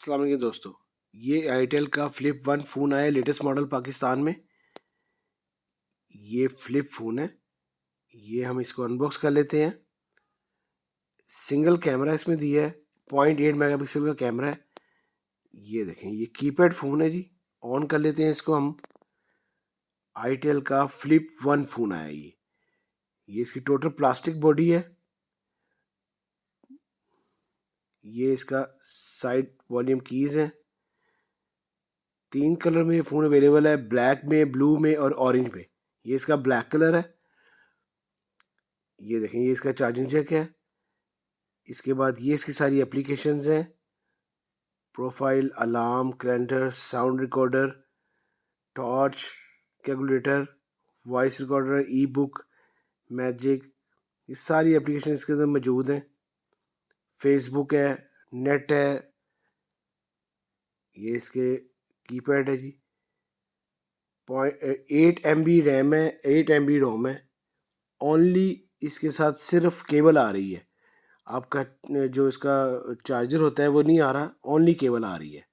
अस्सलाम वालेकुम दोस्तों, ये आईटेल का फ्लिप वन फ़ोन आया है लेटेस्ट मॉडल पाकिस्तान में। ये फ्लिप फ़ोन है। ये हम इसको अनबॉक्स कर लेते हैं। सिंगल कैमरा इसमें दिया है, 0.8 मेगापिक्सल का कैमरा है। ये देखें, ये कीपैड फ़ोन है जी। ऑन कर लेते हैं इसको हम। आईटेल का फ्लिप वन फ़ोन आया है ये इसकी टोटल प्लास्टिक बॉडी है। ये इसका साइड वॉल्यूम कीज़ हैं। 3 कलर में ये फ़ोन अवेलेबल है, ब्लैक में, ब्लू में और ऑरेंज में। ये इसका ब्लैक कलर है। ये देखें, ये इसका चार्जिंग जैक है। इसके बाद ये इसकी सारी एप्लीकेशंस हैं, profile, alarm, calendar, sound recorder, torch, calculator, voice recorder, ई बुक, मैजिक, ये सारी एप्लीकेशन इसके अंदर मौजूद हैं। फेसबुक है, नेट है। ये इसके कीपैड है जी। 8 MB रैम है, 8 MB रोम है। ओनली इसके साथ सिर्फ केबल आ रही है, आपका जो इसका चार्जर होता है वो नहीं आ रहा, ओनली केबल आ रही है।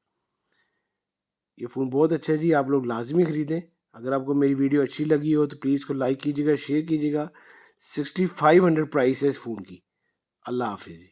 ये फ़ोन बहुत अच्छा है जी, आप लोग लाजमी ख़रीदें। अगर आपको मेरी वीडियो अच्छी लगी हो तो प्लीज़ इसको लाइक कीजिएगा, शेयर कीजिएगा। 6500 प्राइस है इस फ़ोन की। अल्लाह हाफिज़।